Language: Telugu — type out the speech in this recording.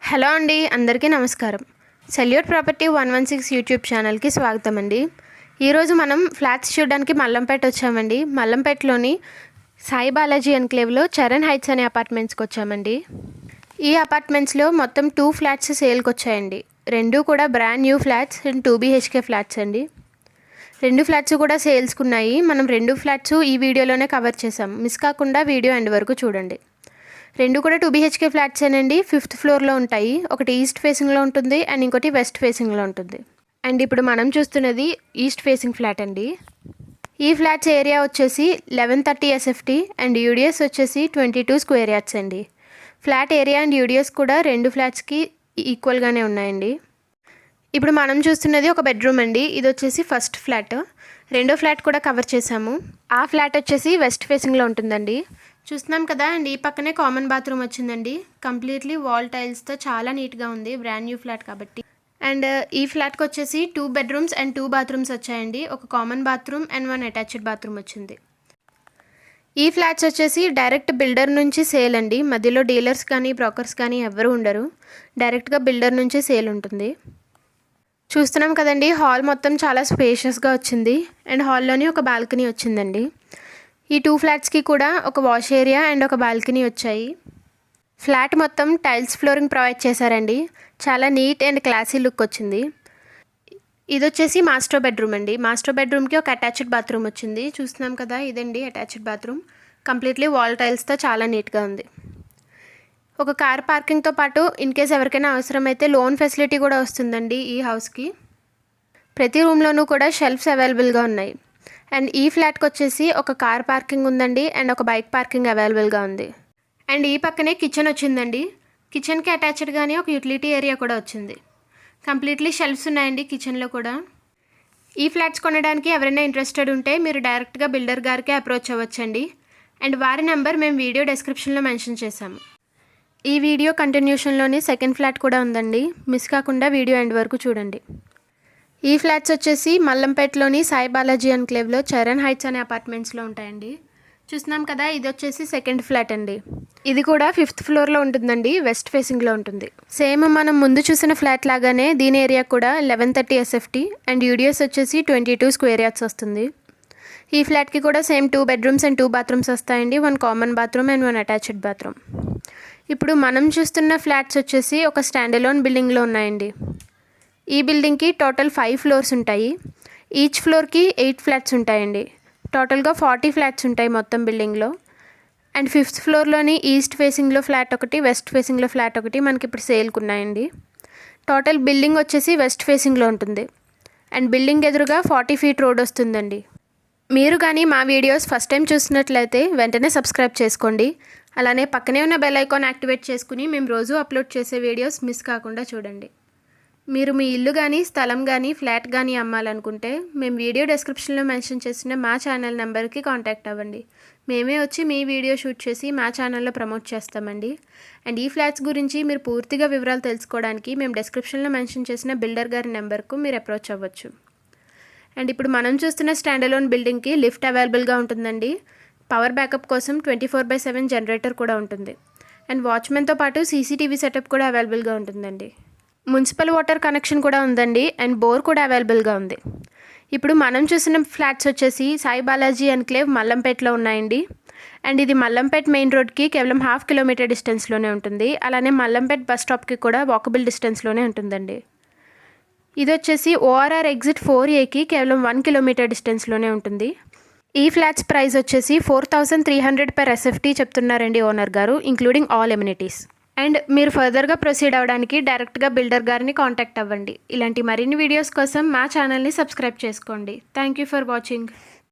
హలో అండి, అందరికీ నమస్కారం. సెల్యూట్ ప్రాపర్టీ 116 యూట్యూబ్ ఛానల్కి స్వాగతం అండి. ఈరోజు మనం ఫ్లాట్స్ చూడడానికి మల్లంపేట వచ్చామండి. మల్లంపేటలోని సాయి బాలాజీ ఎన్క్లేవ్లో చరణ్ హైట్స్ అనే అపార్ట్మెంట్స్కి వచ్చామండి. ఈ అపార్ట్మెంట్స్లో మొత్తం 2 ఫ్లాట్స్ సేల్కి వచ్చాయండి. 2 కూడా brand new flats and 2 BHK flats అండి. 2 ఫ్లాట్స్ కూడా సేల్స్కి ఉన్నాయి. మనం 2 ఫ్లాట్స్ ఈ వీడియోలోనే కవర్ చేసాం. మిస్ కాకుండా వీడియో ఎండ్ వరకు చూడండి. 2 కూడా 2 BHK ఫ్లాట్స్ అండి. 5th ఫ్లోర్లో ఉంటాయి. ఒకటి ఈస్ట్ ఫేసింగ్లో ఉంటుంది అండ్ ఇంకోటి వెస్ట్ ఫేసింగ్లో ఉంటుంది. అండ్ ఇప్పుడు మనం చూస్తున్నది ఈస్ట్ ఫేసింగ్ ఫ్లాట్ అండి. ఈ ఫ్లాట్స్ ఏరియా వచ్చేసి 1130 SFT అండ్ యూడిఎస్ వచ్చేసి 22 స్క్వేర్ యార్డ్స్ అండి. ఫ్లాట్ ఏరియా అండ్ యూడిఎస్ కూడా 2 ఫ్లాట్స్కి ఈక్వల్గానే ఉన్నాయండి. ఇప్పుడు మనం చూస్తున్నది ఒక బెడ్రూమ్ అండి. ఇది వచ్చేసి ఫస్ట్ ఫ్లాట్. రెండో ఫ్లాట్ కూడా కవర్ చేసాము. ఆ ఫ్లాట్ వచ్చేసి వెస్ట్ ఫేసింగ్లో ఉంటుందండి. చూస్తున్నాం కదా. అండ్ ఈ పక్కనే కామన్ బాత్రూమ్ వచ్చిందండి. కంప్లీట్లీ వాల్ టైల్స్తో చాలా నీట్గా ఉంది, బ్రాండ్ న్యూ ఫ్లాట్ కాబట్టి. అండ్ ఈ ఫ్లాట్కి వచ్చేసి 2 బెడ్రూమ్స్ అండ్ 2 బాత్రూమ్స్ వచ్చాయండి. ఒక common bathroom and 1 attached bathroom వచ్చింది. ఈ ఫ్లాట్స్ వచ్చేసి డైరెక్ట్ బిల్డర్ నుంచి సేల్ అండి. మధ్యలో డీలర్స్ కానీ బ్రోకర్స్ కానీ ఎవరు ఉండరు. డైరెక్ట్గా బిల్డర్ నుంచి సేల్ ఉంటుంది. చూస్తున్నాం కదండి, హాల్ మొత్తం చాలా స్పేషియస్గా వచ్చింది అండ్ హాల్లోని ఒక బాల్కనీ వచ్చిందండి. ఈ 2 ఫ్లాట్స్కి కూడా ఒక వాష్ ఏరియా అండ్ ఒక బాల్కనీ వచ్చాయి. ఫ్లాట్ మొత్తం టైల్స్ ఫ్లోరింగ్ ప్రొవైడ్ చేశారండి. చాలా నీట్ అండ్ క్లాసీ లుక్ వచ్చింది. ఇది వచ్చేసి మాస్టర్ బెడ్రూమ్ అండి. మాస్టర్ బెడ్రూమ్కి ఒక అటాచ్డ్ బాత్రూమ్ వచ్చింది. చూస్తున్నాం కదా, ఇదండి అటాచ్డ్ బాత్రూమ్. కంప్లీట్లీ వాల్ టైల్స్తో చాలా నీట్గా ఉంది. ఒక కార్ పార్కింగ్తో పాటు ఇన్ కేస్ ఎవరికైనా అవసరమైతే లోన్ ఫెసిలిటీ కూడా వస్తుందండి ఈ హౌస్కి. ప్రతి రూమ్లోనూ కూడా షెల్ఫ్స్ అవైలబుల్గా ఉన్నాయి. అండ్ ఈ ఫ్లాట్కి వచ్చేసి ఒక కార్ పార్కింగ్ ఉందండి అండ్ ఒక బైక్ పార్కింగ్ అవైలబుల్గా ఉంది. అండ్ ఈ పక్కనే కిచెన్ వచ్చిందండి. కిచెన్కి అటాచ్డ్గానే ఒక యూటిలిటీ ఏరియా కూడా వచ్చింది. కంప్లీట్లీ షెల్ఫ్స్ ఉన్నాయండి కిచెన్లో కూడా. ఈ ఫ్లాట్స్ కొనడానికి ఎవరైనా ఇంట్రెస్టెడ్ ఉంటే మీరు డైరెక్ట్గా బిల్డర్ గారికి అప్రోచ్ అవ్వచ్చండి. అండ్ వారి నెంబర్ మేము వీడియో డిస్క్రిప్షన్లో మెన్షన్ చేసాము. ఈ వీడియో కంటిన్యూషన్లోని సెకండ్ ఫ్లాట్ కూడా ఉందండి. మిస్ కాకుండా వీడియో ఎండ్ వరకు చూడండి. ఈ ఫ్లాట్స్ వచ్చేసి మల్లంపేటలోని సాయి బాలాజీ ఎన్క్లేవ్లో చరణ్ హైట్స్ అనే అపార్ట్మెంట్స్లో ఉంటాయండి. చూస్తున్నాం కదా, ఇది వచ్చేసి సెకండ్ ఫ్లాట్ అండి. ఇది కూడా 5th ఫ్లోర్లో ఉంటుందండి. వెస్ట్ ఫేసింగ్లో ఉంటుంది. సేమ్ మనం ముందు చూసిన ఫ్లాట్ లాగానే దీని ఏరియా కూడా 1130 SFT అండ్ యూడిఎస్ వచ్చేసి 22 స్క్వేర్ యార్డ్స్ వస్తుంది. ఈ ఫ్లాట్కి కూడా సేమ్ 2 బెడ్రూమ్స్ అండ్ 2 బాత్రూమ్స్ వస్తాయండి. 1 common bathroom and 1 attached bathroom. ఇప్పుడు మనం చూస్తున్న ఫ్లాట్స్ వచ్చేసి ఒక స్టాండ్ అలోన్ బిల్డింగ్లో ఉన్నాయండి. ఈ బిల్డింగ్కి టోటల్ 5 ఫ్లోర్స్ ఉంటాయి. ఈచ్ ఫ్లోర్కి 8 ఫ్లాట్స్ ఉంటాయండి. టోటల్గా 40 ఫ్లాట్స్ ఉంటాయి మొత్తం బిల్డింగ్లో. అండ్ 5th ఫ్లోర్లోని ఈస్ట్ ఫేసింగ్లో ఫ్లాట్ ఒకటి, వెస్ట్ ఫేసింగ్లో ఫ్లాట్ ఒకటి మనకి ఇప్పుడు సేల్కి ఉన్నాయండి. టోటల్ బిల్డింగ్ వచ్చేసి వెస్ట్ ఫేసింగ్లో ఉంటుంది. అండ్ బిల్డింగ్ ఎదురుగా 40 ఫీట్ రోడ్ వస్తుందండి. మీరు కానీ మా వీడియోస్ ఫస్ట్ టైం చూసినట్లయితే వెంటనే సబ్స్క్రైబ్ చేసుకోండి. అలానే పక్కనే ఉన్న బెల్ ఐకాన్ యాక్టివేట్ చేసుకుని మేము రోజు అప్లోడ్ చేసే వీడియోస్ మిస్ కాకుండా చూడండి. మీరు మీ ఇల్లు కానీ స్థలం కానీ ఫ్లాట్ కానీ అమ్మాలనుకుంటే మేము వీడియో డిస్క్రిప్షన్లో మెన్షన్ చేసిన మా ఛానల్ నెంబర్కి కాంటాక్ట్ అవ్వండి. మేమే వచ్చి మీ వీడియో షూట్ చేసి మా ఛానల్లో ప్రమోట్ చేస్తామండి. అండ్ ఈ ఫ్లాట్స్ గురించి మీరు పూర్తిగా వివరాలు తెలుసుకోవడానికి మేము డిస్క్రిప్షన్లో మెన్షన్ చేసిన బిల్డర్ గారి నెంబర్కు మీరు అప్రోచ్ అవ్వచ్చు. అండ్ ఇప్పుడు మనం చూస్తున్న స్టాండ్ అలోన్ బిల్డింగ్కి లిఫ్ట్ అవైలబుల్గా ఉంటుందండి. పవర్ బ్యాకప్ కోసం 24/7 జనరేటర్ కూడా ఉంటుంది. అండ్ వాచ్మెన్తో పాటు CCTV సెటప్ కూడా అవైలబుల్గా ఉంటుందండి. మున్సిపల్ వాటర్ కనెక్షన్ కూడా ఉందండి అండ్ బోర్ కూడా అవైలబుల్గా ఉంది. ఇప్పుడు మనం చూసిన ఫ్లాట్స్ వచ్చేసి సాయి బాలాజీ ఎన్క్లేవ్ మల్లంపేటలో ఉన్నాయండి. అండ్ ఇది మల్లంపేట్ మెయిన్ రోడ్కి కేవలం 1/2 కిలోమీటర్ డిస్టెన్స్లోనే ఉంటుంది. అలానే మల్లంపేట్ బస్ స్టాప్కి కూడా వాకబుల్ డిస్టెన్స్లోనే ఉంటుందండి. ఇది వచ్చేసి ORR ఎగ్జిట్ 4Aకి కేవలం 1 కిలోమీటర్ డిస్టెన్స్లోనే ఉంటుంది. ఈ ఫ్లాట్స్ ప్రైస్ వచ్చేసి 4300 per SFT చెప్తున్నారండి ఓనర్ గారు, ఇంక్లూడింగ్ ఆల్ ఎమ్యూనిటీస్. అండ్ మీరు ఫర్దర్గా ప్రొసీడ్ అవ్వడానికి డైరెక్ట్గా బిల్డర్ గారిని కాంటాక్ట్ అవ్వండి. ఇలాంటి మరిన్ని వీడియోస్ కోసం మా ఛానల్ని సబ్స్క్రైబ్ చేసుకోండి. Thank you for watching.